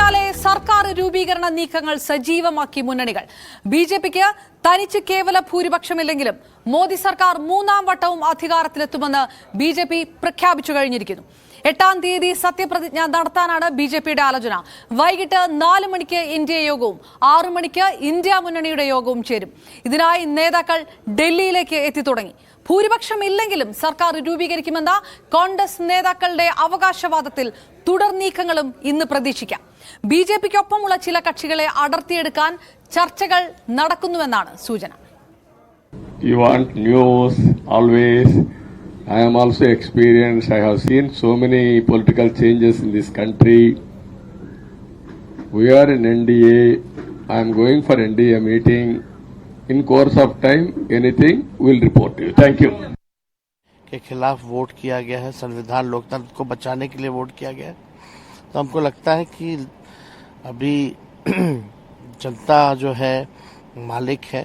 പിന്നാലെ സർക്കാർ രൂപീകരണ നീക്കങ്ങൾ സജീവമാക്കി മുന്നണികൾ. ബിജെപിക്ക് തനിച്ച് കേവല ഭൂരിപക്ഷമില്ലെങ്കിലും മോദി സർക്കാർ മൂന്നാം വട്ടവും അധികാരത്തിലെത്തുമെന്ന് ബിജെപി പ്രഖ്യാപിച്ചു കഴിഞ്ഞിരിക്കുന്നു. 8-ാം തീയതി സത്യപ്രതിജ്ഞ നടത്താനാണ് ബിജെപിയുടെ ആലോചന. വൈകിട്ട് 4 മണിക്ക് ഇന്ത്യ യോഗവും 6 മണിക്ക് ഇന്ത്യ മുന്നണിയുടെ യോഗവും ചേരും. ഇതിനായി നേതാക്കൾ ഡൽഹിയിലേക്ക് എത്തിത്തുടങ്ങി. ഭൂരിപക്ഷമില്ലെങ്കിലും സർക്കാർ രൂപീകരിക്കുമെന്ന കോൺഗ്രസ് നേതാക്കളുടെ അവകാശവാദത്തിൽ തുടർ നീക്കങ്ങളും ഇന്ന് പ്രതീക്ഷിക്കാം. ബിജെപിക്കൊപ്പമുള്ള ചില കക്ഷികളെ അടർത്തിയെടുക്കാൻ ചർച്ചകൾ നടക്കുന്നുവെന്നാണ് സൂചന. You want news always. I am also experienced. I have seen so many political changes in this country. We are in NDA. I am going for NDA meeting. In course of time, anything we'll report to you. Thank you. के खिलाफ vote किया गया है, संविधान लोकतंत्र को बचाने के लिए वोट किया गया है, तो हमको लगता है कि अभी जनता जो है मालिक है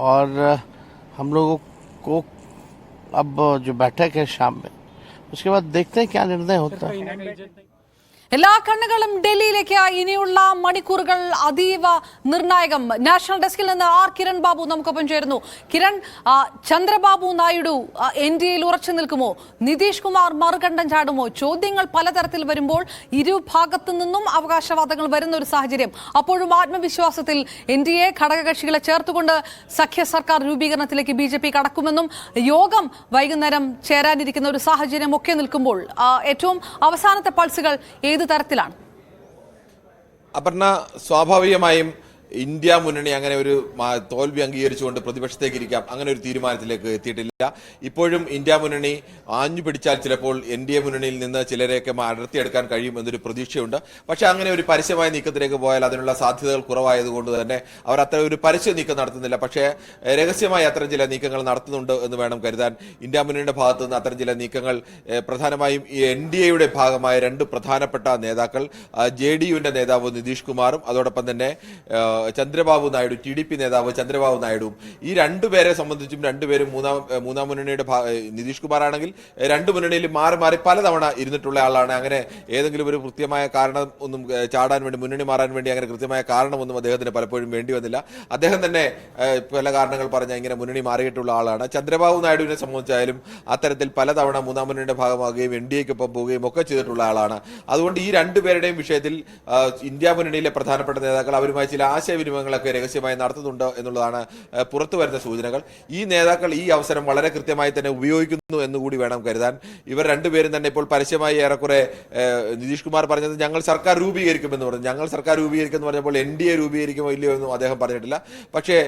और हम लोगों को अब जो बैठक है शाम में, उसके बाद देखते हैं क्या निर्णय होता है. എല്ലാ കണ്ണുകളും ഡൽഹിയിലേക്ക്. ഇനിയുള്ള മണിക്കൂറുകൾ അതീവ നിർണായകം. നാഷണൽ ഡെസ്കിൽ നിന്ന് ആർ കിരൺ ബാബു നമുക്കൊപ്പം ചേരുന്നു. കിരൺ, ചന്ദ്രബാബു നായിഡു എൻഡിഎയിൽ ഉറച്ചു നിൽക്കുമോ? നിതീഷ് കുമാർ മറുകണ്ഠം ചാടുമോ? ചോദ്യങ്ങൾ പലതരത്തിൽ വരുമ്പോൾ ഇരുഭാഗത്തു നിന്നും അവകാശവാദങ്ങൾ വരുന്ന ഒരു സാഹചര്യം. അപ്പോഴും ആത്മവിശ്വാസത്തിൽ എൻഡിഎ ഘടകകക്ഷികളെ ചേർത്തുകൊണ്ട് സഖ്യ സർക്കാർ രൂപീകരണത്തിലേക്ക് ബിജെപി കടക്കുമെന്നും യോഗം വൈകുന്നേരം ചേരാനിരിക്കുന്ന ഒരു സാഹചര്യം ഒക്കെ നിൽക്കുമ്പോൾ ഏറ്റവും അവസാനത്തെ പൾസുകൾ ഏത് തരത്തിലാണ്? അപർണ, സ്വാഭാവികമായും ഇന്ത്യ മുന്നണി അങ്ങനെ ഒരു തോൽവി അംഗീകരിച്ചുകൊണ്ട് പ്രതിപക്ഷത്തേക്ക് ഇരിക്കാം, അങ്ങനെ ഒരു തീരുമാനത്തിലേക്ക് എത്തിയിട്ടില്ല. ഇപ്പോഴും ഇന്ത്യ മുന്നണി ആഞ്ഞു പിടിച്ചാൽ ചിലപ്പോൾ NDA മുന്നണിയിൽ നിന്ന് ചിലരെയൊക്കെ അടർത്തിയെടുക്കാൻ കഴിയും എന്നൊരു പ്രതീക്ഷയുണ്ട്. പക്ഷെ അങ്ങനെ ഒരു പരസ്യമായ നീക്കത്തിലേക്ക് പോയാൽ അതിനുള്ള സാധ്യതകൾ കുറവായതുകൊണ്ട് തന്നെ അവർ അത്ര ഒരു പരസ്യ നീക്കം നടത്തുന്നില്ല. പക്ഷേ രഹസ്യമായി അത്തരം ചില നീക്കങ്ങൾ നടത്തുന്നുണ്ട് എന്ന് വേണം കരുതാൻ. ഇന്ത്യ മുന്നണിയുടെ ഭാഗത്തു നിന്ന് അത്തരം ചില നീക്കങ്ങൾ പ്രധാനമായും ഈ NDAയുടെ ഭാഗമായ 2 പ്രധാനപ്പെട്ട നേതാക്കൾ, JDUവിന്റെ നേതാവ് നിതീഷ് കുമാറും അതോടൊപ്പം തന്നെ ചന്ദ്രബാബു നായിഡു, TDP നേതാവ് ചന്ദ്രബാബു നായിഡുവും, ഈ രണ്ടുപേരെ സംബന്ധിച്ചും രണ്ടുപേരും മൂന്നാം മുന്നണിയുടെ നിതീഷ് കുമാർ ആണെങ്കിൽ 2 മുന്നണിയിലും മാറി മാറി പലതവണ ഇരുന്നിട്ടുള്ള ആളാണ്. അങ്ങനെ ഏതെങ്കിലും ഒരു കൃത്യമായ കാരണം ഒന്നും ചാടാൻ വേണ്ടി, മുന്നണി മാറാൻ വേണ്ടി അങ്ങനെ കൃത്യമായ കാരണമൊന്നും അദ്ദേഹത്തിന് പലപ്പോഴും വേണ്ടി വന്നില്ല. അദ്ദേഹം തന്നെ പല കാരണങ്ങൾ പറഞ്ഞ ഇങ്ങനെ മുന്നണി മാറിയിട്ടുള്ള ആളാണ്. ചന്ദ്രബാബു നായിഡുവിനെ സംബന്ധിച്ചായാലും അത്തരത്തിൽ പലതവണ മൂന്നാം മുന്നണിയുടെ ഭാഗമാകുകയും NDAക്കൊപ്പം പോവുകയും ഒക്കെ ചെയ്തിട്ടുള്ള ആളാണ്. അതുകൊണ്ട് ഈ രണ്ടുപേരുടെയും വിഷയത്തിൽ ഇന്ത്യ മുന്നണിയിലെ പ്രധാനപ്പെട്ട നേതാക്കൾ അവരുമായി ചില ആശയവിനിമയങ്ങളൊക്കെ രഹസ്യമായി നടത്തുന്നുണ്ട് എന്നുള്ളതാണ് പുറത്തു വരുന്ന സൂചനകൾ. ഈ നേതാക്കൾ ഈ അവസരം വളരെ കൃത്യമായി തന്നെ ഉപയോഗിക്കുന്നു എന്നുകൂടി വേണം കരുതാൻ. ഇവർ രണ്ടുപേരും തന്നെ ഇപ്പോൾ പരസ്യമായി ഏറെക്കുറെ നിതീഷ് കുമാർ പറഞ്ഞത് ഞങ്ങൾ സർക്കാർ രൂപീകരിക്കുമെന്ന് പറഞ്ഞു. ഞങ്ങൾ സർക്കാർ രൂപീകരിക്കുമെന്ന് പറഞ്ഞപ്പോൾ NDA രൂപീകരിക്കുമോ ഇല്ലയോ എന്നും അദ്ദേഹം പറഞ്ഞിട്ടില്ല. പക്ഷേ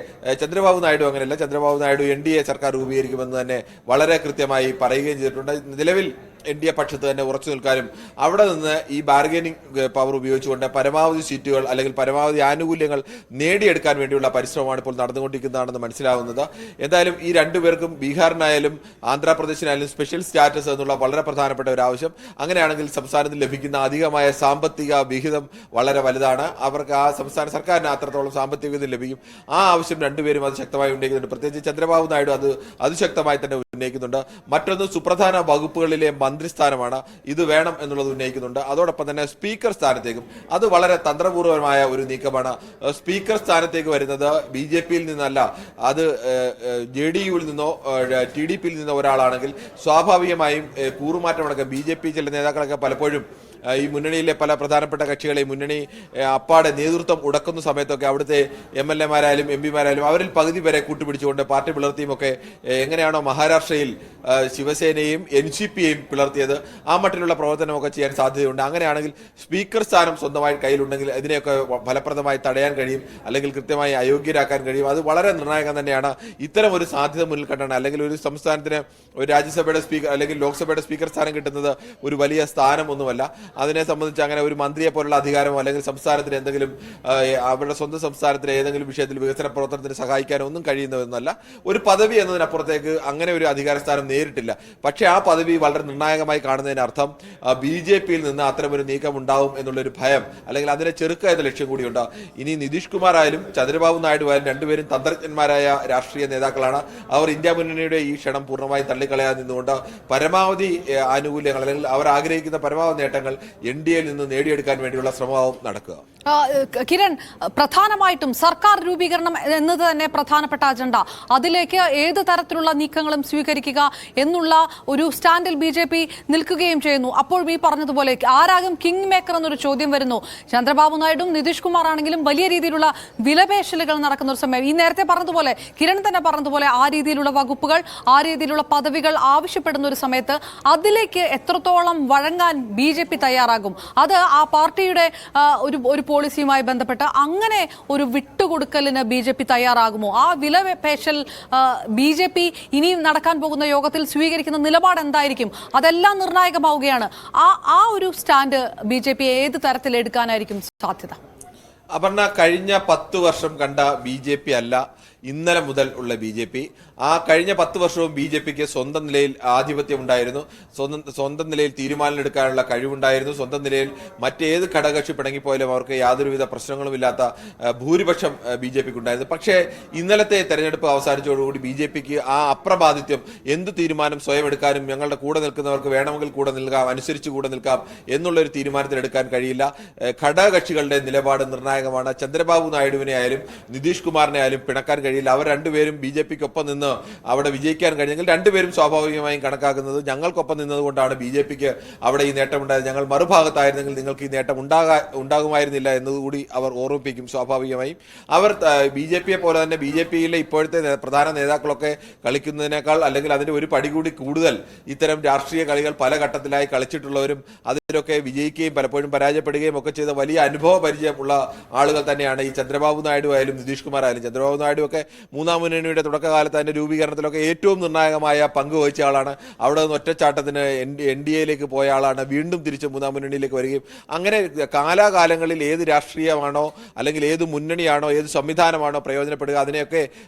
ചന്ദ്രബാബു നായിഡു അങ്ങനെയല്ല. ചന്ദ്രബാബു നായിഡു NDA സർക്കാർ രൂപീകരിക്കുമെന്ന് തന്നെ വളരെ കൃത്യമായി പറയുകയും ചെയ്തിട്ടുണ്ട്. നിലവിൽ NDA പക്ഷത്ത് തന്നെ ഉറച്ചു നിൽക്കാനും അവിടെ നിന്ന് ഈ ബാർഗൈനിങ് പവർ ഉപയോഗിച്ചുകൊണ്ട് പരമാവധി സീറ്റുകൾ അല്ലെങ്കിൽ പരമാവധി ആനുകൂല്യങ്ങൾ നേടിയെടുക്കാൻ വേണ്ടിയുള്ള പരിശ്രമമാണ് ഇപ്പോൾ നടന്നുകൊണ്ടിരിക്കുന്നതാണെന്ന് മനസ്സിലാവുന്നത്. എന്തായാലും ഈ രണ്ടുപേർക്കും ബീഹാറിനായാലും ആന്ധ്രാപ്രദേശിനായാലും സ്പെഷ്യൽ സ്റ്റാറ്റസ് എന്നുള്ള വളരെ പ്രധാനപ്പെട്ട ഒരു ആവശ്യം. അങ്ങനെയാണെങ്കിൽ സംസ്ഥാനത്തിൽ ലഭിക്കുന്ന അധികമായ സാമ്പത്തിക വിഹിതം വളരെ വലുതാണ്. അവർക്ക് ആ സംസ്ഥാന സർക്കാരിന് അത്രത്തോളം സാമ്പത്തിക വിഹിതം ലഭിക്കും. ആ ആവശ്യം രണ്ടുപേരും അത് ശക്തമായി ഉന്നയിക്കുന്നുണ്ട്. പ്രത്യേകിച്ച് ചന്ദ്രബാബു നായിഡു അത് ശക്തമായി തന്നെ ഉന്നയിക്കുന്നുണ്ട്. മറ്റൊന്ന് സുപ്രധാന വകുപ്പുകളിലെ മന്ത്രിസ്ഥാനമാണ്, ഇത് വേണം എന്നുള്ളത് ഉന്നയിക്കുന്നുണ്ട്. അതോടൊപ്പം തന്നെ സ്പീക്കർ സ്ഥാനത്തേക്കും അത് വളരെ തന്ത്രപൂർവമായ ഒരു നീക്കമാണ്. സ്പീക്കർ സ്ഥാനത്തേക്ക് വരുന്നത് BJPയിൽ നിന്നല്ല, അത് JDUവിൽ നിന്നോ TDPയിൽ നിന്നോ ഒരാളാണെങ്കിൽ സ്വാഭാവികമായും കൂറുമാറ്റമടക്കം BJP ചില നേതാക്കളൊക്കെ പലപ്പോഴും ഈ മുന്നണിയിലെ പല പ്രധാനപ്പെട്ട കക്ഷികളെ മുന്നണി അപ്പാടെ നേതൃത്വം ഉടക്കുന്ന സമയത്തൊക്കെ അവിടുത്തെ MLA-മാരായാലും MP-മാരായാലും അവരിൽ പകുതി വരെ കൂട്ടുപിടിച്ചുകൊണ്ട് പാർട്ടി പിളർത്തിയുമൊക്കെ എങ്ങനെയാണോ മഹാരാഷ്ട്രയിൽ ശിവസേനയും NCPയെയും പിളർത്തിയത് ആ മട്ടിലുള്ള പ്രവർത്തനമൊക്കെ ചെയ്യാൻ സാധ്യതയുണ്ട്. അങ്ങനെയാണെങ്കിൽ സ്പീക്കർ സ്ഥാനം സ്വന്തമായി കയ്യിലുണ്ടെങ്കിൽ ഇതിനെയൊക്കെ ഫലപ്രദമായി തടയാൻ കഴിയും, അല്ലെങ്കിൽ കൃത്യമായി അയോഗ്യരാക്കാൻ കഴിയും. അത് വളരെ നിർണായകം തന്നെയാണ്. ഇത്തരം ഒരു സാധ്യത മുന്നിൽ കണ്ടാണ്. അല്ലെങ്കിൽ ഒരു സംസ്ഥാനത്തിന് ഒരു രാജ്യസഭയുടെ സ്പീക്കർ അല്ലെങ്കിൽ ലോക്സഭയുടെ സ്പീക്കർ സ്ഥാനം കിട്ടുന്നത് ഒരു വലിയ സ്ഥാനമൊന്നുമല്ല. അതിനെ സംബന്ധിച്ച് അങ്ങനെ ഒരു മന്ത്രിയെ പോലുള്ള അധികാരമോ അല്ലെങ്കിൽ സംസ്ഥാനത്തിന് എന്തെങ്കിലും അവരുടെ സ്വന്തം സംസ്ഥാനത്തിലെ ഏതെങ്കിലും വിഷയത്തിൽ വികസന പ്രവർത്തനത്തിന് സഹായിക്കാനോ ഒന്നും കഴിയുന്നതെന്നല്ല. ഒരു പദവി എന്നതിനപ്പുറത്തേക്ക് അങ്ങനെ ഒരു അധികാര സ്ഥാനം നേരിട്ടില്ല. പക്ഷേ ആ പദവി വളരെ നിർണായകമായി കാണുന്നതിന് അർത്ഥം BJPയിൽ നിന്ന് അത്തരമൊരു നീക്കം ഉണ്ടാവും എന്നുള്ളൊരു ഭയം, അല്ലെങ്കിൽ അതിനെ ചെറുക്കുക എന്ന ലക്ഷ്യം കൂടിയുണ്ട്. ഇനി നിതീഷ് കുമാർ ആയാലും ചന്ദ്രബാബു നായിഡു ആയാലും രണ്ടുപേരും തന്ത്രജ്ഞന്മാരായ രാഷ്ട്രീയ നേതാക്കളാണ്. അവർ ഇന്ത്യ മുന്നണിയുടെ ഈ ക്ഷണം പൂർണ്ണമായി തള്ളിക്കളയാൻ നിന്നുകൊണ്ട് പരമാവധി ആനുകൂല്യങ്ങൾ അല്ലെങ്കിൽ അവർ ആഗ്രഹിക്കുന്ന പരമാവധി നേട്ടങ്ങൾ NDAയിൽ നിന്ന് നേടിയെടുക്കാൻ വേണ്ടിയുള്ള ശ്രമവും നടക്കുക. കിരൺ, പ്രധാനമായിട്ടും സർക്കാർ രൂപീകരണം എന്നത് തന്നെ പ്രധാനപ്പെട്ട അജണ്ട. അതിലേക്ക് ഏത് തരത്തിലുള്ള നീക്കങ്ങളും സ്വീകരിക്കുക എന്നുള്ള ഒരു സ്റ്റാൻഡിൽ BJP നിൽക്കുകയും ചെയ്യുന്നു. അപ്പോഴും ഈ പറഞ്ഞതുപോലെ ആരാകും കിങ് മേക്കർ എന്നൊരു ചോദ്യം വരുന്നു. ചന്ദ്രബാബു നായിഡുവും നിതീഷ് കുമാർ ആണെങ്കിലും വലിയ രീതിയിലുള്ള വിലപേശലുകൾ നടക്കുന്ന ഒരു സമയം. ഈ നേരത്തെ പറഞ്ഞതുപോലെ, കിരൺ തന്നെ പറഞ്ഞതുപോലെ, ആ രീതിയിലുള്ള വകുപ്പുകൾ, ആ രീതിയിലുള്ള പദവികൾ ആവശ്യപ്പെടുന്ന ഒരു സമയത്ത് അതിലേക്ക് എത്രത്തോളം വഴങ്ങാൻ BJP തയ്യാറാകും? അത് ആ പാർട്ടിയുടെ ഒരു പോളിസിയുമായി ബന്ധപ്പെട്ട് അങ്ങനെ ഒരു വിട്ടുകൊടുക്കലിന് BJP തയ്യാറാകുമോ? ആ വിലപേശൽ BJP ഇനിയും നടക്കാൻ പോകുന്ന യോഗത്തിൽ സ്വീകരിക്കുന്ന നിലപാട് എന്തായിരിക്കും? അതെല്ലാം നിർണായകമാവുകയാണ്. ആ ഒരു സ്റ്റാൻഡ് BJP ഏത് തരത്തിൽ എടുക്കാനായിരിക്കും സാധ്യത? അപർണ, കഴിഞ്ഞ 10 വർഷം കണ്ട BJP അല്ല ഇന്നലെ മുതൽ ഉള്ള BJP. ആ കഴിഞ്ഞ 10 വർഷവും BJPക്ക് സ്വന്തം നിലയിൽ ആധിപത്യം ഉണ്ടായിരുന്നു, സ്വന്തം നിലയിൽ തീരുമാനമെടുക്കാനുള്ള കഴിവുണ്ടായിരുന്നു, സ്വന്തം നിലയിൽ മറ്റേത് ഘടകകക്ഷി പിണങ്ങിപ്പോയാലും അവർക്ക് യാതൊരുവിധ പ്രശ്നങ്ങളുമില്ലാത്ത ഭൂരിപക്ഷം BJPക്ക് ഉണ്ടായിരുന്നു. പക്ഷേ ഇന്നലത്തെ തെരഞ്ഞെടുപ്പ് അവസാനിച്ചതോടുകൂടി BJPക്ക് ആ അപ്രബാധിത്യം, എന്ത് തീരുമാനം സ്വയം എടുക്കാനും ഞങ്ങളുടെ കൂടെ നിൽക്കുന്നവർക്ക് വേണമെങ്കിൽ കൂടെ നിൽക്കാം, അനുസരിച്ച് കൂടെ നിൽക്കാം എന്നുള്ളൊരു തീരുമാനത്തിലെടുക്കാൻ കഴിയില്ല. ഘടകകക്ഷികളുടെ നിലപാട് നിർണായകമാണ്. ചന്ദ്രബാബു നായിഡുവിനെ ആയാലും നിതീഷ് കുമാറിനെ ആയാലും പിണക്കാൻ കഴിയില്ല. അവർ രണ്ടുപേരും BJPക്കൊപ്പം നിന്ന് അവിടെ വിജയിക്കാൻ കഴിഞ്ഞെങ്കിൽ രണ്ടുപേരും സ്വാഭാവികമായും കണക്കാക്കുന്നത് ഞങ്ങൾക്കൊപ്പം നിന്നതുകൊണ്ടാണ് BJPക്ക് അവിടെ ഈ നേട്ടമുണ്ടായത്, ഞങ്ങൾ മറുഭാഗത്തായിരുന്നെങ്കിൽ നിങ്ങൾക്ക് ഈ നേട്ടം ഉണ്ടാകുമായിരുന്നില്ല എന്നതുകൂടി അവർ ഓർമ്മിപ്പിക്കും. സ്വാഭാവികമായും അവർ BJPയെ പോലെ തന്നെ BJPയിലെ ഇപ്പോഴത്തെ പ്രധാന നേതാക്കളൊക്കെ കളിക്കുന്നതിനേക്കാൾ അല്ലെങ്കിൽ അതിന്റെ ഒരു പടി കൂടി കൂടുതൽ ഇത്തരം രാഷ്ട്രീയ കളികൾ പല ഘട്ടത്തിലായി കളിച്ചിട്ടുള്ളവരും അതിലൊക്കെ വിജയിക്കുകയും പലപ്പോഴും പരാജയപ്പെടുകയും ഒക്കെ ചെയ്ത വലിയ അനുഭവ പരിചയമുള്ള ആളുകൾ തന്നെയാണ് ഈ ചന്ദ്രബാബു നായിഡു ആയാലും നിതീഷ് കുമാർ ആയാലും. ചന്ദ്രബാബു നായിഡു ഒക്കെ മൂന്നാം മുന്നണിയുടെ തുടക്കകാലത്ത് അതിന്റെ രൂപീകരണത്തിലൊക്കെ ഏറ്റവും നിർണായകമായ പങ്ക് വഹിച്ച ആളാണ്. അവിടെ നിന്ന് ഒറ്റച്ചാട്ടത്തിന് NDAയിലേക്ക് പോയ ആളാണ്. വീണ്ടും തിരിച്ച് മൂന്നാം മുന്നണിയിലേക്ക് വരികയും അങ്ങനെ കാലാകാലങ്ങളിൽ ഏത് രാഷ്ട്രീയമാണോ അല്ലെങ്കിൽ ഏത് മുന്നണിയാണോ ഏത് സംവിധാനമാണോ പ്രയോജനപ്പെടുക അതിനെയൊക്കെ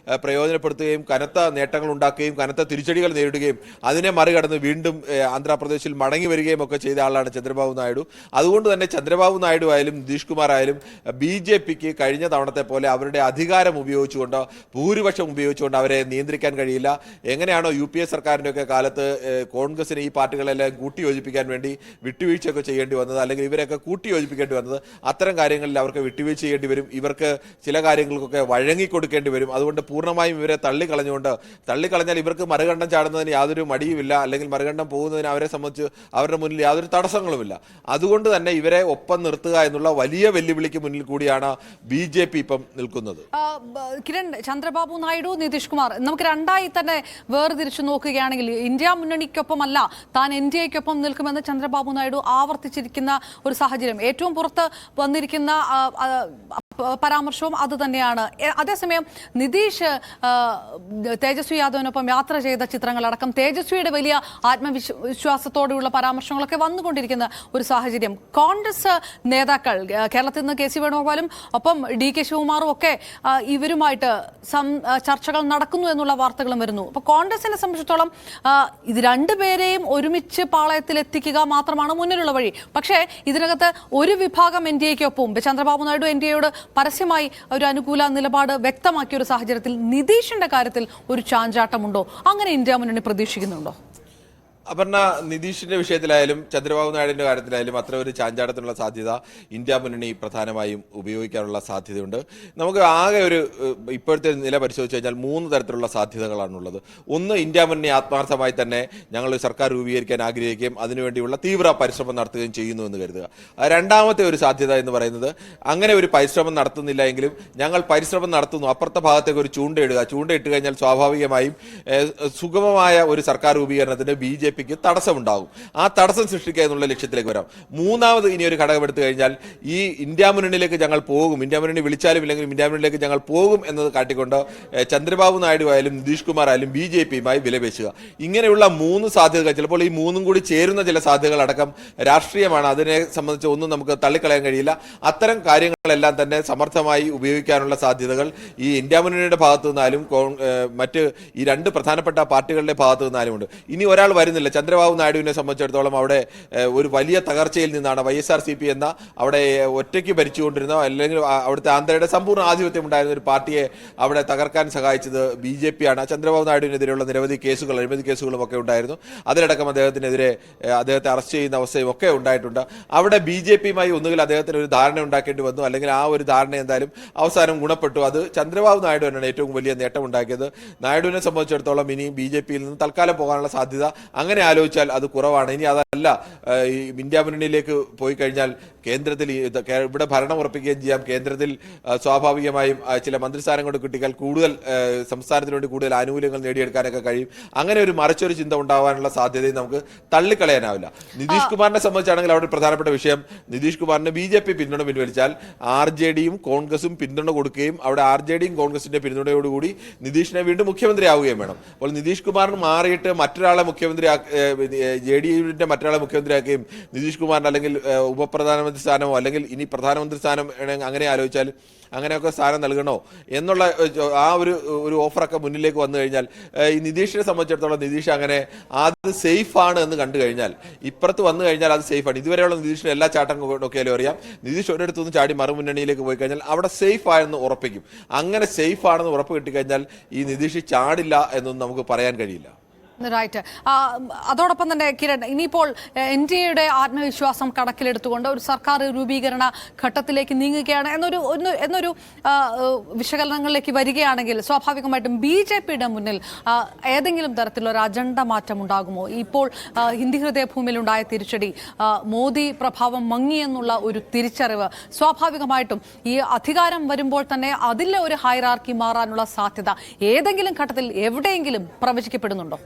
പ്രയോജനപ്പെടുത്തുകയും കനത്ത നേട്ടങ്ങൾ ഉണ്ടാക്കുകയും കനത്ത തിരിച്ചടികൾ നേരിടുകയും അതിനെ മറികടന്ന് വീണ്ടും ആന്ധ്രാപ്രദേശിൽ മടങ്ങി വരികയും ഒക്കെ ചെയ്ത ആളാണ് ചന്ദ്രബാബു നായിഡു. അതുകൊണ്ട് തന്നെ ചന്ദ്രബാബു നായിഡു ആയാലും നിതീഷ് കുമാർ ആയാലും BJPക്ക് കഴിഞ്ഞ തവണത്തെ പോലെ അവരുടെ അധികാരം ഉപയോഗിച്ചുകൊണ്ട്, ഭൂരിപക്ഷം ഉപയോഗിച്ചുകൊണ്ട് അവരെ നിയന്ത്രിക്കാൻ കഴിയില്ല. എങ്ങനെയാണോ UPA സർക്കാരിൻ്റെ ഒക്കെ കാലത്ത് കോൺഗ്രസിന് ഈ പാർട്ടികളെല്ലാം കൂട്ടിയോജിപ്പിക്കാൻ വേണ്ടി വിട്ടുവീഴ്ചയൊക്കെ ചെയ്യേണ്ടി വന്നത്, അല്ലെങ്കിൽ ഇവരൊക്കെ കൂട്ടിയോജിപ്പിക്കേണ്ടി വന്നത്, അത്തരം കാര്യങ്ങളിൽ അവർക്ക് വിട്ടുവീഴ്ച ചെയ്യേണ്ടി വരും. ഇവർക്ക് ചില കാര്യങ്ങൾക്കൊക്കെ വഴങ്ങിക്കൊടുക്കേണ്ടി വരും. അതുകൊണ്ട് പൂർണ്ണമായും ഇവരെ തള്ളിക്കളഞ്ഞാൽ ഇവർക്ക് മറുകണ്ഠം ചാടുന്നതിന് യാതൊരു മടിയുമില്ല, അല്ലെങ്കിൽ മറുകണ്ഠം പോകുന്നതിന് അവരെ സംബന്ധിച്ച് അവരുടെ മുന്നിൽ യാതൊരു തടസ്സങ്ങളുമില്ല. അതുകൊണ്ട് തന്നെ ഇവരെ ഒപ്പം നിർത്തുക എന്നുള്ള വലിയ വെല്ലുവിളിക്ക് മുന്നിൽ കൂടിയാണ് BJP ഇപ്പം നിൽക്കുന്നത്. കിരൺ, ചന്ദ്രബാബു നായിഡു, നിതീഷ് കുമാർ, നമുക്ക് രണ്ടായി തന്നെ വേർതിരിച്ചു നോക്കുകയാണെങ്കിൽ ഇന്ത്യ മുന്നണിക്കൊപ്പമല്ല താൻ NDAയ്ക്കൊപ്പം നിൽക്കുമെന്ന് ചന്ദ്രബാബു നായിഡു ആവർത്തിച്ചിരിക്കുന്ന ഒരു സാഹചര്യം, ഏറ്റവും പുറത്ത് വന്നിരിക്കുന്ന പരാമർശവും അത് തന്നെയാണ്. അതേസമയം നിതീഷ് തേജസ്വി യാദവിനൊപ്പം യാത്ര ചെയ്ത ചിത്രങ്ങളടക്കം തേജസ്വിയുടെ വലിയ ആത്മവിശ്വാസത്തോടെയുള്ള പരാമർശങ്ങളൊക്കെ വന്നുകൊണ്ടിരിക്കുന്ന ഒരു സാഹചര്യം. കോൺഗ്രസ് നേതാക്കൾ കേരളത്തിൽ നിന്ന് KC വേണുഗോപാലും ഒപ്പം DK ശിവകുമാറും ഒക്കെ ഇവരുമായിട്ട് ചർച്ചകൾ നടക്കുന്നു എന്നുള്ള വാർത്തകളും വരുന്നു. അപ്പോൾ കോൺഗ്രസിനെ സംബന്ധിച്ചിടത്തോളം ഇത് രണ്ടുപേരെയും ഒരുമിച്ച് പാളയത്തിൽ എത്തിക്കുക മാത്രമാണ് മുന്നിലുള്ള വഴി. പക്ഷേ ഇതിനകത്ത് ഒരു വിഭാഗം NDAയ്ക്കൊപ്പം ചന്ദ്രബാബു നായിഡു NDAയോട് പരസ്യമായി ഒരു അനുകൂല നിലപാട് വ്യക്തമാക്കിയ ഒരു സാഹചര്യത്തിൽ നിതീഷിന്റെ കാര്യത്തിൽ ഒരു ചാഞ്ചാട്ടമുണ്ടോ? അങ്ങനെ ഇന്ത്യ മുന്നണി പ്രതീക്ഷിക്കുന്നുണ്ടോ? അപർണ, നിതീഷിന്റെ വിഷയത്തിലായാലും ചന്ദ്രബാബു നായിഡുവിന്റെ കാര്യത്തിലായാലും അത്ര ഒരു ചാഞ്ചാട്ടത്തിനുള്ള സാധ്യത ഇന്ത്യ മുന്നണി പ്രധാനമായും ഉപയോഗിക്കാനുള്ള സാധ്യതയുണ്ട്. നമുക്ക് ആകെ ഒരു ഇപ്പോഴത്തെ നില പരിശോധിച്ച് കഴിഞ്ഞാൽ 3 തരത്തിലുള്ള സാധ്യതകളാണുള്ളത്. ഒന്ന്, ഇന്ത്യ മുന്നണി ആത്മാർത്ഥമായി തന്നെ ഞങ്ങൾ സർക്കാർ രൂപീകരിക്കാൻ ആഗ്രഹിക്കുകയും അതിനുവേണ്ടിയുള്ള തീവ്ര പരിശ്രമം നടത്തുകയും ചെയ്യുന്നു എന്ന് കരുതുക. രണ്ടാമത്തെ ഒരു സാധ്യത എന്ന് പറയുന്നത്, അങ്ങനെ ഒരു പരിശ്രമം നടത്തുന്നില്ല എങ്കിലും ഞങ്ങൾ പരിശ്രമം നടത്തുന്നു, അപ്പുറത്തെ ഭാഗത്തേക്ക് ഒരു ചൂണ്ടയിട്ട് കഴിഞ്ഞാൽ സ്വാഭാവികമായും സുഗമമായ ഒരു സർക്കാർ രൂപീകരണത്തിന് BJPക്ക് തടസ്സമുണ്ടാകും. ആ തടസ്സം സൃഷ്ടിക്കുക എന്നുള്ള ലക്ഷ്യത്തിലേക്ക് വരാം. മൂന്നാമത് ഇനി ഒരു ഘടകം എടുത്തു കഴിഞ്ഞാൽ ഈ ഇന്ത്യ മുന്നണിയിലേക്ക് ഞങ്ങൾ പോകും, ഇന്ത്യ മുന്നണി വിളിച്ചാലും ഇല്ലെങ്കിലും ഇന്ത്യ മുന്നണിയിലേക്ക് ഞങ്ങൾ പോകും എന്നത് കാട്ടിക്കൊണ്ട് ചന്ദ്രബാബു നായിഡു ആയാലും നിതീഷ് കുമാർ ആയാലും BJPയുമായി വിലപേശുക. ഇങ്ങനെയുള്ള 3 സാധ്യതകൾ, ചിലപ്പോൾ ഈ 3ഉം കൂടി ചേരുന്ന ചില സാധ്യതകൾ അടക്കം രാഷ്ട്രീയമാണ്. അതിനെ സംബന്ധിച്ച് ഒന്നും നമുക്ക് തള്ളിക്കളയാൻ കഴിയില്ല. അത്തരം കാര്യങ്ങൾ എല്ലാം തന്നെ സമർത്ഥമായി ഉപയോഗിക്കാനുള്ള സാധ്യതകൾ ഈ ഇന്ത്യ മുന്നണിയുടെ ഭാഗത്തു നിന്നാലും മറ്റ് ഈ രണ്ട് പ്രധാനപ്പെട്ട പാർട്ടികളുടെ ഭാഗത്തു നിന്നാലും ഉണ്ട്. ഇനി ഒരാൾ വരുന്നില്ല. ചന്ദ്രബാബു നായിഡുവിനെ സംബന്ധിച്ചിടത്തോളം അവിടെ ഒരു വലിയ തകർച്ചയിൽ നിന്നാണ് YSRCP എന്ന അവിടെ ഒറ്റയ്ക്ക് ഭരിച്ചുകൊണ്ടിരുന്ന അല്ലെങ്കിൽ അവിടുത്തെ ആന്ധ്രയുടെ സമ്പൂർണ്ണ ആധിപത്യം ഉണ്ടായിരുന്ന ഒരു പാർട്ടിയെ അവിടെ തകർക്കാൻ സഹായിച്ചത് BJP ആണ്. ചന്ദ്രബാബു നായിഡുവിനെതിരെയുള്ള നിരവധി കേസുകൾ, അഴിമതി കേസുകളും ഒക്കെ ഉണ്ടായിരുന്നു. അതിലടക്കം അദ്ദേഹത്തിനെതിരെ അദ്ദേഹത്തെ അറസ്റ്റ് ചെയ്യുന്ന അവസ്ഥയും ഒക്കെ ഉണ്ടായിട്ടുണ്ട്. അവിടെ BJPയുമായി ഒന്നുകിൽ അദ്ദേഹത്തിന് ഒരു ധാരണ ഉണ്ടാക്കേണ്ടി വന്നു, അല്ലെങ്കിൽ ആ ഒരു ധാരണ എന്തായാലും അവസാനം ഗുണപ്പെട്ടു. അത് ചന്ദ്രബാബു നായിഡു തന്നെയാണ് ഏറ്റവും വലിയ നേട്ടം ഉണ്ടാക്കിയത്. നായിഡുവിനെ സംബന്ധിച്ചിടത്തോളം ഇനി BJPയിൽ നിന്ന് തൽക്കാലം പോകാനുള്ള സാധ്യത അങ്ങനെ ആലോചിച്ചാൽ അത് കുറവാണ്. ഇനി അതല്ല, ഈ ഇന്ത്യ മുന്നണിയിലേക്ക് പോയി കഴിഞ്ഞാൽ കേന്ദ്രത്തിൽ ഇവിടെ ഭരണം ഉറപ്പിക്കുകയും ചെയ്യാം. കേന്ദ്രത്തിൽ സ്വാഭാവികമായും ചില മന്ത്രിസ്ഥാനം കൊണ്ട് കിട്ടിയാൽ കൂടുതൽ സംസ്ഥാനത്തിന് വേണ്ടി കൂടുതൽ ആനുകൂല്യങ്ങൾ നേടിയെടുക്കാനൊക്കെ കഴിയും. അങ്ങനെ ഒരു മറിച്ചൊരു ചിന്ത ഉണ്ടാവാനുള്ള സാധ്യതയും നമുക്ക് തള്ളിക്കളയാനാവില്ല. നിതീഷ് കുമാറിനെ സംബന്ധിച്ചാണെങ്കിൽ അവിടെ പ്രധാനപ്പെട്ട വിഷയം, നിതീഷ് കുമാറിന് BJP പിന്തുണ പിൻവലിച്ചാൽ RJDയും കോൺഗ്രസും പിന്തുണ കൊടുക്കുകയും അവിടെ RJDയും കോൺഗ്രസിന്റെ പിന്തുണയോടുകൂടി നിതീഷിനെ വീണ്ടും മുഖ്യമന്ത്രിയാവുകയും വേണം. അപ്പോൾ നിതീഷ് കുമാറിന് മാറിയിട്ട് മറ്റൊരാളെ മുഖ്യമന്ത്രി JDUവിന്റെ മറ്റൊരാളെ മുഖ്യമന്ത്രിയാക്കുകയും നിതീഷ് കുമാറിന് അല്ലെങ്കിൽ ഉപപ്രധാനമന്ത്രി സ്ഥാനമോ അല്ലെങ്കിൽ ഇനി പ്രധാനമന്ത്രി സ്ഥാനം അങ്ങനെ ആലോചിച്ചാൽ അങ്ങനെയൊക്കെ സ്ഥാനം നൽകണോ എന്നുള്ള ആ ഒരു ഓഫറൊക്കെ മുന്നിലേക്ക് വന്നു കഴിഞ്ഞാൽ ഈ നിതീഷിനെ സംബന്ധിച്ചിടത്തോളം നിതീഷ് അങ്ങനെ അത് സേഫ് ആണ് എന്ന് കണ്ടു കഴിഞ്ഞാൽ, ഇപ്പുറത്ത് വന്നു കഴിഞ്ഞാൽ അത് സേഫാണ്. ഇതുവരെയുള്ള നിതീഷിന് എല്ലാ ചാട്ടം നോക്കിയാലും അറിയാം, നിതീഷ് ഒരിടത്തുനിന്ന് ചാടി മറുമുന്നണിയിലേക്ക് പോയി കഴിഞ്ഞാൽ അവിടെ സേഫ് ആയെന്ന് ഉറപ്പിക്കും. അങ്ങനെ സേഫ് ആണെന്ന് ഉറപ്പ് കിട്ടിക്കഴിഞ്ഞാൽ ഈ നിതീഷ് ചാടില്ല എന്നൊന്നും നമുക്ക് പറയാൻ കഴിയില്ല. റൈറ്റ്. അതോടൊപ്പം തന്നെ കിരൺ, ഇനിയിപ്പോൾ NDAയുടെ ആത്മവിശ്വാസം കണക്കിലെടുത്തുകൊണ്ട് ഒരു സർക്കാർ രൂപീകരണ ഘട്ടത്തിലേക്ക് നീങ്ങുകയാണ് എന്നൊരു വിശകലനങ്ങളിലേക്ക് വരികയാണെങ്കിൽ സ്വാഭാവികമായിട്ടും BJPയുടെ മുന്നിൽ ഏതെങ്കിലും തരത്തിലുള്ള ഒരു അജണ്ട മാറ്റം ഉണ്ടാകുമോ? ഇപ്പോൾ ഹിന്ദി ഹൃദയഭൂമിയിലുണ്ടായ തിരിച്ചടി, മോദി പ്രഭാവം മങ്ങിയെന്നുള്ള ഒരു തിരിച്ചറിവ്, സ്വാഭാവികമായിട്ടും ഈ അധികാരം വരുമ്പോൾ തന്നെ അതിലെ ഒരു ഹൈറാർക്കി മാറാനുള്ള സാധ്യത ഏതെങ്കിലും ഘട്ടത്തിൽ എവിടെയെങ്കിലും പ്രവചിക്കപ്പെടുന്നുണ്ടോ?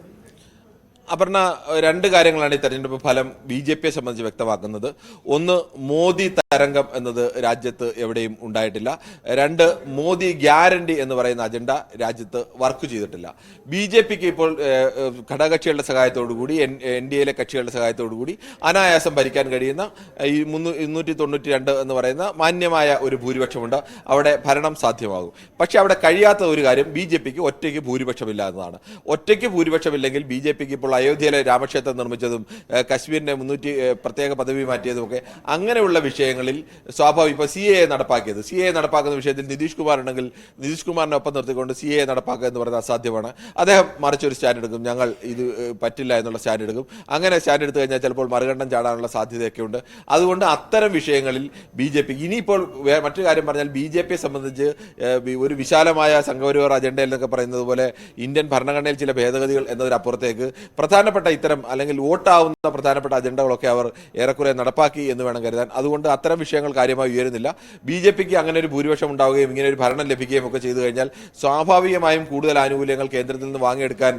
അപർണ, രണ്ട് കാര്യങ്ങളാണ് ഈ തെരഞ്ഞെടുപ്പ് ഫലം BJPയെ സംബന്ധിച്ച് വ്യക്തമാക്കുന്നത്. ഒന്ന്, മോദി തരംഗം എന്നത് രാജ്യത്ത് എവിടെയും ഉണ്ടായിട്ടില്ല. രണ്ട്, മോദി ഗ്യാരണ്ടി എന്ന് പറയുന്ന അജണ്ട രാജ്യത്ത് വർക്ക് ചെയ്തിട്ടില്ല. BJPക്ക് ഇപ്പോൾ ഘടകകക്ഷികളുടെ സഹായത്തോടുകൂടി NDAയിലെ കക്ഷികളുടെ സഹായത്തോടുകൂടി അനായാസം ഭരിക്കാൻ കഴിയുന്ന ഈ 292 എന്ന് പറയുന്ന മാന്യമായ ഒരു ഭൂരിപക്ഷമുണ്ട്. അവിടെ ഭരണം സാധ്യമാകും. പക്ഷെ അവിടെ കഴിയാത്ത ഒരു കാര്യം, BJPക്ക് ഒറ്റയ്ക്ക് ഭൂരിപക്ഷമില്ല എന്നതാണ്. ഒറ്റയ്ക്ക് ഭൂരിപക്ഷമില്ലെങ്കിൽ BJPക്ക് ഇപ്പോൾ അയോധ്യയിലെ രാമക്ഷേത്രം നിർമ്മിച്ചതും കശ്മീരിനെ 300 പ്രത്യേക പദവി മാറ്റിയതും ഒക്കെ അങ്ങനെയുള്ള വിഷയങ്ങളിൽ സ്വാഭാവിക. ഇപ്പോൾ CAA നടപ്പാക്കിയത്, CAA നടപ്പാക്കുന്ന വിഷയത്തിൽ നിതീഷ് കുമാർ ഉണ്ടെങ്കിൽ നിതീഷ് കുമാറിനെ ഒപ്പം നിർത്തിക്കൊണ്ട് CAA നടപ്പാക്കുക എന്ന് പറയുന്നത് അസാധ്യമാണ്. അദ്ദേഹം മറിച്ചൊരു സ്റ്റാൻഡ് എടുക്കും, ഞങ്ങൾ ഇത് പറ്റില്ല എന്നുള്ള സ്റ്റാൻഡ് എടുക്കും. അങ്ങനെ സ്റ്റാൻഡ് എടുത്തു കഴിഞ്ഞാൽ ചിലപ്പോൾ മറുകണ്ഠം ചാടാനുള്ള സാധ്യതയൊക്കെ ഉണ്ട്. അതുകൊണ്ട് അത്തരം വിഷയങ്ങളിൽ BJP ഇനിയിപ്പോൾ മറ്റൊരു കാര്യം പറഞ്ഞാൽ BJPയെ സംബന്ധിച്ച് ഒരു വിശാലമായ സംഘപരിവാർ അജണ്ട എന്നൊക്കെ പറയുന്നത് പോലെ ഇന്ത്യൻ ഭരണഘടനയിൽ ചില ഭേദഗതികൾ എന്നതിനപ്പുറത്തേക്ക് പ്രധാനപ്പെട്ട ഇത്തരം അല്ലെങ്കിൽ വോട്ടാവുന്ന പ്രധാനപ്പെട്ട അജണ്ടകളൊക്കെ അവർ ഏറെക്കുറെ നടപ്പാക്കി എന്ന് വേണം കരുതാൻ. അതുകൊണ്ട് അത്തരം വിഷയങ്ങൾ കാര്യമായി ഉയരുന്നില്ല. BJPക്ക് അങ്ങനെ ഒരു ഭൂരിപക്ഷം ഉണ്ടാവുകയും ഇങ്ങനെ ഒരു ഭരണം ലഭിക്കുകയും ഒക്കെ ചെയ്തു കഴിഞ്ഞാൽ സ്വാഭാവികമായും കൂടുതൽ ആനുകൂല്യങ്ങൾ കേന്ദ്രത്തിൽ നിന്ന് വാങ്ങിയെടുക്കാൻ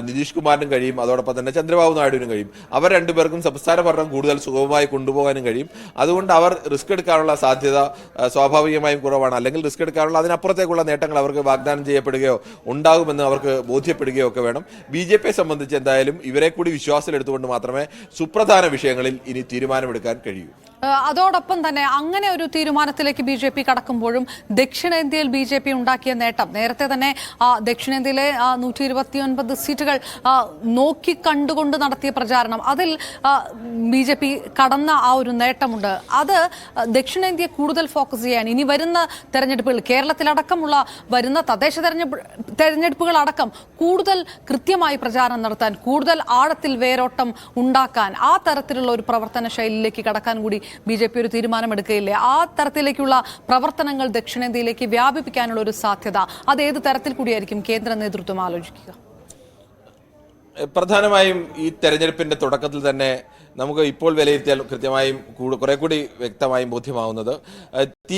നിതീഷ് കുമാറിനും കഴിയും, അതോടൊപ്പം തന്നെ ചന്ദ്രബാബു നായിഡുവിനും കഴിയും. അവർ രണ്ടുപേർക്കും സംസ്ഥാന ഭരണം കൂടുതൽ സുഗമമായി കൊണ്ടുപോകാനും കഴിയും. അതുകൊണ്ട് അവർ റിസ്ക് എടുക്കാനുള്ള സാധ്യത സ്വാഭാവികമായും കുറവാണ്. അല്ലെങ്കിൽ റിസ്ക് എടുക്കാനുള്ള അതിനപ്പുറത്തേക്കുള്ള നേട്ടങ്ങൾ അവർക്ക് വാഗ്ദാനം ചെയ്യപ്പെടുകയോ ഉണ്ടാകുമെന്ന് അവർക്ക് ബോധ്യപ്പെടുകയോ ഒക്കെ വേണം. BJPയെ സംബന്ധിച്ച് എന്തായാലും ഇവരെ കൂടി വിശ്വാസത്തിലെടുത്തുകൊണ്ട് മാത്രമേ സുപ്രധാന വിഷയങ്ങളിൽ ഇനി തീരുമാനമെടുക്കാൻ കഴിയൂ. അതോടൊപ്പം തന്നെ അങ്ങനെ ഒരു തീരുമാനത്തിലേക്ക് BJP കടക്കുമ്പോഴും ദക്ഷിണേന്ത്യയിൽ BJP ഉണ്ടാക്കിയ നേട്ടം, നേരത്തെ തന്നെ ദക്ഷിണേന്ത്യയിലെ 129 സീറ്റുകൾ നോക്കി കണ്ടുകൊണ്ട് നടത്തിയ പ്രചാരണം, അതിൽ BJP കടന്ന ആ ഒരു നേട്ടമുണ്ട്. അത് ദക്ഷിണേന്ത്യയെ കൂടുതൽ ഫോക്കസ് ചെയ്യാൻ ഇനി വരുന്ന തെരഞ്ഞെടുപ്പുകൾ, കേരളത്തിലടക്കമുള്ള വരുന്ന തദ്ദേശ തെരഞ്ഞെടുപ്പുകളടക്കം കൂടുതൽ കൃത്യമായി പ്രചാരണം നടത്താൻ, കൂടുതൽ ആഴത്തിൽ വേരോട്ടം ഉണ്ടാക്കാൻ, ആ തരത്തിലുള്ള ഒരു പ്രവർത്തന ശൈലിയിലേക്ക് കടക്കാൻ കൂടി BJP ഒരു തീരുമാനമെടുക്കുകയില്ലേ? ആ തരത്തിലേക്കുള്ള പ്രവർത്തനങ്ങൾ ദക്ഷിണേന്ത്യയിലേക്ക് വ്യാപിപ്പിക്കാനുള്ള ഒരു സാധ്യത അത് ഏത് തരത്തിൽ കൂടിയായിരിക്കും കേന്ദ്ര നേതൃത്വം ആലോചിക്കുക? പ്രധാനമായും ഈ തെരഞ്ഞെടുപ്പിന്റെ തുടക്കത്തിൽ തന്നെ നമുക്ക് ഇപ്പോൾ വിലയിരുത്തിയാൽ കൃത്യമായും കുറെ കൂടി വ്യക്തമായും ബോധ്യമാവുന്നത്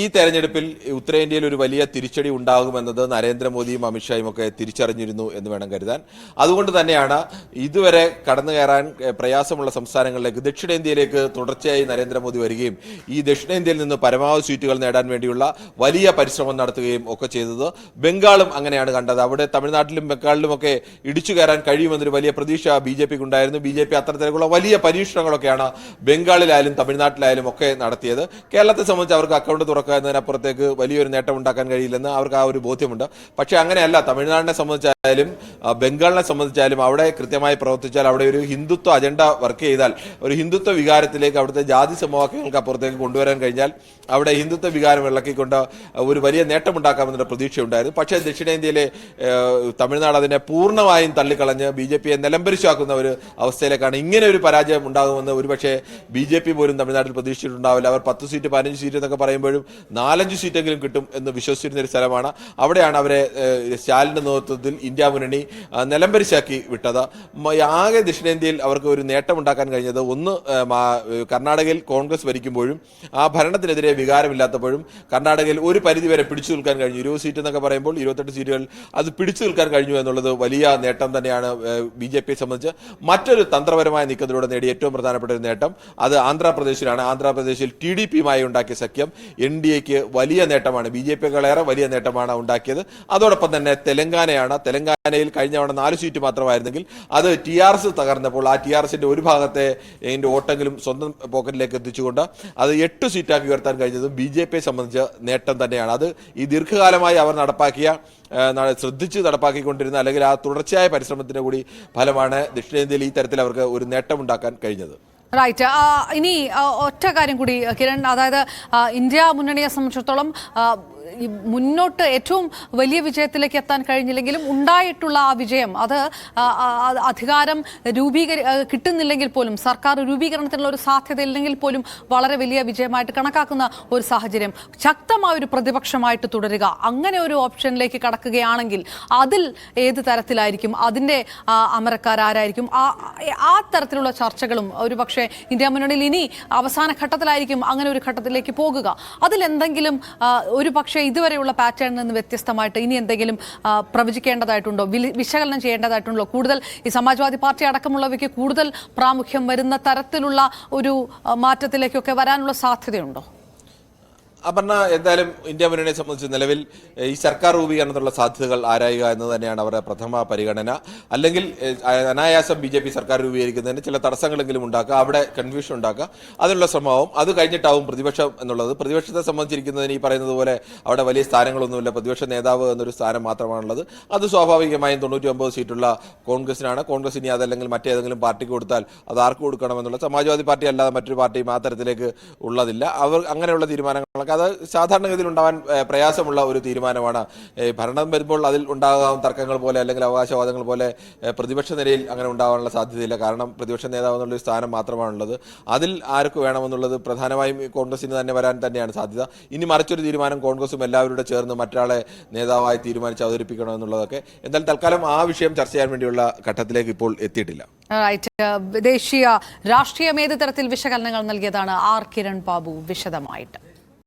ഈ തെരഞ്ഞെടുപ്പിൽ ഉത്തരേന്ത്യയിൽ ഒരു വലിയ തിരിച്ചടി ഉണ്ടാകുമെന്നത് നരേന്ദ്രമോദിയും അമിത്ഷായും ഒക്കെ തിരിച്ചറിഞ്ഞിരുന്നു എന്ന് വേണം കരുതാൻ. അതുകൊണ്ട് തന്നെയാണ് ഇതുവരെ കടന്നു കയറാൻ പ്രയാസമുള്ള സംസ്ഥാനങ്ങളിലേക്ക്, ദക്ഷിണേന്ത്യയിലേക്ക് തുടർച്ചയായി നരേന്ദ്രമോദി വരികയും ഈ ദക്ഷിണേന്ത്യയിൽ നിന്ന് പരമാവധി സീറ്റുകൾ നേടാൻ വേണ്ടിയുള്ള വലിയ പരിശ്രമം നടത്തുകയും ഒക്കെ ചെയ്തത്. ബംഗാളും അങ്ങനെയാണ് കണ്ടത്. അവിടെ തമിഴ്നാട്ടിലും ബംഗാളിലുമൊക്കെ ഇടിച്ചു കയറാൻ കഴിയുമെന്നൊരു വലിയ പ്രതീക്ഷ BJPക്ക് ഉണ്ടായിരുന്നു. BJP അത്തരത്തിലുള്ള വലിയ പരീക്ഷണങ്ങളൊക്കെയാണ് ബംഗാളിലായാലും തമിഴ്നാട്ടിലായാലും ഒക്കെ നടത്തിയത്. കേരളത്തെ സംബന്ധിച്ച് അവർക്ക് അക്കൗണ്ട് തുറക്കുക എന്നതിനപ്പുറത്തേക്ക് വലിയൊരു നേട്ടം ഉണ്ടാക്കാൻ കഴിയില്ലെന്ന് അവർക്ക് ആ ഒരു ബോധ്യമുണ്ട്. പക്ഷേ അങ്ങനെയല്ല. തമിഴ്നാടിനെ സംബന്ധിച്ചായാലും ബംഗാളിനെ സംബന്ധിച്ചാലും അവിടെ കൃത്യമായി പ്രവർത്തിച്ചാൽ, അവിടെ ഒരു ഹിന്ദുത്വ അജണ്ട വർക്ക് ചെയ്താൽ, ഒരു ഹിന്ദുത്വ വികാരത്തിലേക്ക് അവിടുത്തെ ജാതി സമവാക്യങ്ങൾക്ക് അപ്പുറത്തേക്ക് കൊണ്ടുവരാൻ കഴിഞ്ഞാൽ അവിടെ ഹിന്ദുത്വ വികാരം ഇളക്കിക്കൊണ്ട് ഒരു വലിയ നേട്ടമുണ്ടാക്കാമെന്നുള്ള പ്രതീക്ഷയുണ്ടായിരുന്നു. പക്ഷേ ദക്ഷിണേന്ത്യയിലെ തമിഴ്നാട് അതിനെ പൂർണ്ണമായും തള്ളിക്കളഞ്ഞ് BJP-യെ നിലംപരിശാക്കുന്ന ഒരു അവസ്ഥയിലേക്കാണ്. ഇങ്ങനെ ഒരു പരാജയം ഉണ്ടാകുമെന്ന് ഒരുപക്ഷെ BJP പോലും തമിഴ്നാട്ടിൽ പ്രതീക്ഷിച്ചിട്ടുണ്ടാവില്ല. അവർ 10 സീറ്റ് 15 സീറ്റ് എന്നൊക്കെ പറയുമ്പോഴും 4-5 സീറ്റെങ്കിലും കിട്ടും എന്ന് വിശ്വസിച്ചിരുന്ന ഒരു സ്ഥലമാണ്. അവിടെയാണ് അവരെ സ്റ്റാലിന്റെ നേതൃത്വത്തിൽ ഇന്ത്യ മുന്നണി നിലംപരിശാക്കി വിട്ടത്. ആകെ ദക്ഷിണേന്ത്യയിൽ അവർക്ക് ഒരു നേട്ടം ഉണ്ടാക്കാൻ കഴിഞ്ഞത് ഒന്ന് കർണാടകയിൽ കോൺഗ്രസ് ഭരിക്കുമ്പോഴും ആ ഭരണത്തിനെതിരെ വികാരമില്ലാത്തപ്പോഴും കർണാടകയിൽ ഒരു പരിധിവരെ പിടിച്ചു നിൽക്കാൻ കഴിഞ്ഞു. 20 സീറ്റ് എന്നൊക്കെ പറയുമ്പോൾ 28 സീറ്റുകൾ അത് പിടിച്ചു നിൽക്കാൻ കഴിഞ്ഞു എന്നുള്ളത് വലിയ നേട്ടം തന്നെയാണ് BJP-യെ സംബന്ധിച്ച്. മറ്റൊരു തന്ത്രപരമായ നീക്കത്തിലൂടെ നേടിയ ഏറ്റവും പ്രധാനപ്പെട്ട ഒരു നേട്ടം അത് ആന്ധ്രാപ്രദേശിലാണ്. ആന്ധ്രാപ്രദേശിൽ TDP-യുമായി ഉണ്ടാക്കിയ സഖ്യം NDA-ക്ക് വലിയ നേട്ടമാണ്. BJP-യേക്കാളേറെ വലിയ നേട്ടമാണ് ഉണ്ടാക്കിയത്. അതോടൊപ്പം തന്നെ തെലങ്കാനയാണ്. തെലങ്കാനയിൽ കഴിഞ്ഞ തവണ 4 സീറ്റ് മാത്രമായിരുന്നെങ്കിൽ അത് TRS തകർന്നപ്പോൾ ആ TRS-ന്റെ ഒരു ഭാഗത്തെ വോട്ടെങ്കിലും സ്വന്തം പോക്കറ്റിലേക്ക് എത്തിച്ചുകൊണ്ട് അത് 8 സീറ്റാക്കി ഉയർത്താൻ കഴിഞ്ഞതും BJP-യെ സംബന്ധിച്ച് നേട്ടം തന്നെയാണ്. അത് ഈ ദീർഘകാലമായി അവർ നടപ്പാക്കിയ ശ്രദ്ധിച്ച് നടപ്പാക്കിക്കൊണ്ടിരുന്ന അല്ലെങ്കിൽ ആ തുടർച്ചയായ പരിശ്രമത്തിന്റെ കൂടി ഫലമാണ് ദക്ഷിണേന്ത്യയിൽ ഈ തരത്തിൽ അവർക്ക് ഒരു നേട്ടമുണ്ടാക്കാൻ കഴിഞ്ഞത്. റൈറ്റ്. ഇനി ഒറ്റ കാര്യം കൂടി കിരൺ, അതായത് ഇന്ത്യ മുന്നണിയെ സംബന്ധിച്ചിടത്തോളം മുന്നോട്ട് ഏറ്റവും വലിയ വിജയത്തിലേക്ക് എത്താൻ കഴിഞ്ഞില്ലെങ്കിലും ഉണ്ടായിട്ടുള്ള ആ വിജയം അത് അധികാരം കിട്ടുന്നില്ലെങ്കിൽ പോലും, സർക്കാർ രൂപീകരണത്തിനുള്ള ഒരു സാധ്യത ഇല്ലെങ്കിൽ പോലും വളരെ വലിയ വിജയമായിട്ട് കണക്കാക്കുന്ന ഒരു സാഹചര്യം, ശക്തമായ ഒരു പ്രതിപക്ഷമായിട്ട് തുടരുക, അങ്ങനെ ഒരു ഓപ്ഷനിലേക്ക് കടക്കുകയാണെങ്കിൽ അതിൽ ഏത് തരത്തിലായിരിക്കും, അതിൻ്റെ അമരക്കാരായിരിക്കും, ആ തരത്തിലുള്ള ചർച്ചകളും ഒരുപക്ഷെ ഇന്ത്യ മുന്നണിയിൽ ഇനി അവസാന ഘട്ടത്തിലായിരിക്കും അങ്ങനെ ഒരു ഘട്ടത്തിലേക്ക് പോകുക. അതിലെന്തെങ്കിലും ഒരു പക്ഷേ ഇതുവരെയുള്ള പാറ്റേണിൽ നിന്ന് വ്യത്യസ്തമായിട്ട് ഇനി എന്തെങ്കിലും പ്രവചിക്കേണ്ടതായിട്ടുണ്ടോ, വിശകലനം ചെയ്യേണ്ടതായിട്ടുണ്ടോ? കൂടുതൽ ഈ സമാജ്വാദി പാർട്ടി അടക്കമുള്ളവയ്ക്ക് കൂടുതൽ പ്രാമുഖ്യം വരുന്ന തരത്തിലുള്ള ഒരു മാറ്റത്തിലേക്കൊക്കെ വരാനുള്ള സാധ്യതയുണ്ടോ? അപർണ, എന്തായാലും ഇന്ത്യ മുന്നണിയെ സംബന്ധിച്ച് നിലവിൽ ഈ സർക്കാർ രൂപീകരണത്തിലുള്ള സാധ്യതകൾ ആരായുക എന്ന് തന്നെയാണ് അവരുടെ പ്രഥമ പരിഗണന. അല്ലെങ്കിൽ അനായാസം BJP സർക്കാർ രൂപീകരിക്കുന്നതിന് ചില തടസ്സങ്ങളെങ്കിലും ഉണ്ടാക്കുക, അവിടെ കൺഫ്യൂഷൻ ഉണ്ടാക്കുക, അതിനുള്ള ശ്രമമാവും. അത് കഴിഞ്ഞിട്ടാവും പ്രതിപക്ഷം എന്നുള്ളത്. പ്രതിപക്ഷത്തെ സംബന്ധിച്ചിരിക്കുന്നതിന് ഈ പറയുന്നത് പോലെ അവിടെ വലിയ സ്ഥാനങ്ങളൊന്നുമില്ല. പ്രതിപക്ഷ നേതാവ് എന്നൊരു സ്ഥാനം മാത്രമാണുള്ളത്. അത് സ്വാഭാവികമായും 99 സീറ്റുള്ള കോൺഗ്രസിനാണ്. കോൺഗ്രസ് ഇനി അതല്ലെങ്കിൽ മറ്റേതെങ്കിലും പാർട്ടിക്ക് കൊടുത്താൽ അത് ആർക്ക് കൊടുക്കണമെന്നുള്ള, സമാജ്വാദി പാർട്ടി അല്ലാതെ മറ്റൊരു പാർട്ടിയും ആ തരത്തിലേക്ക് ഉള്ളതില്ല. അവർ അങ്ങനെയുള്ള തീരുമാനങ്ങളൊക്കെ അത് സാധാരണഗതിയിൽ ഉണ്ടാവാൻ പ്രയാസമുള്ള ഒരു തീരുമാനമാണ്. ഭരണം വരുമ്പോൾ അതിൽ ഉണ്ടാകാവുന്ന തർക്കങ്ങൾ പോലെ അല്ലെങ്കിൽ അവകാശവാദങ്ങൾ പോലെ പ്രതിപക്ഷ നിലയിൽ അങ്ങനെ ഉണ്ടാകാനുള്ള സാധ്യതയില്ല. കാരണം പ്രതിപക്ഷ നേതാവ് എന്നുള്ളൊരു സ്ഥാനം മാത്രമാണുള്ളത്. അതിൽ ആർക്ക് വേണമെന്നുള്ളത് പ്രധാനമായും കോൺഗ്രസിന് തന്നെ വരാൻ തന്നെയാണ് സാധ്യത. ഇനി മറിച്ചൊരു തീരുമാനം കോൺഗ്രസും എല്ലാവരുടെ ചേർന്ന് മറ്റൊരാളെ നേതാവായി തീരുമാനിച്ച് അവതരിപ്പിക്കണമെന്നുള്ളതൊക്കെ. എന്നാൽ തൽക്കാലം ആ വിഷയം ചർച്ച ചെയ്യാൻ വേണ്ടിയുള്ള ഘട്ടത്തിലേക്ക് ഇപ്പോൾ എത്തിയിട്ടില്ല. ദേശീയ രാഷ്ട്രീയം ഏത് തരത്തിൽ വിശകലനങ്ങൾ നൽകിയതാണ് R. കിരൺ ബാബു വിശദമായിട്ട്.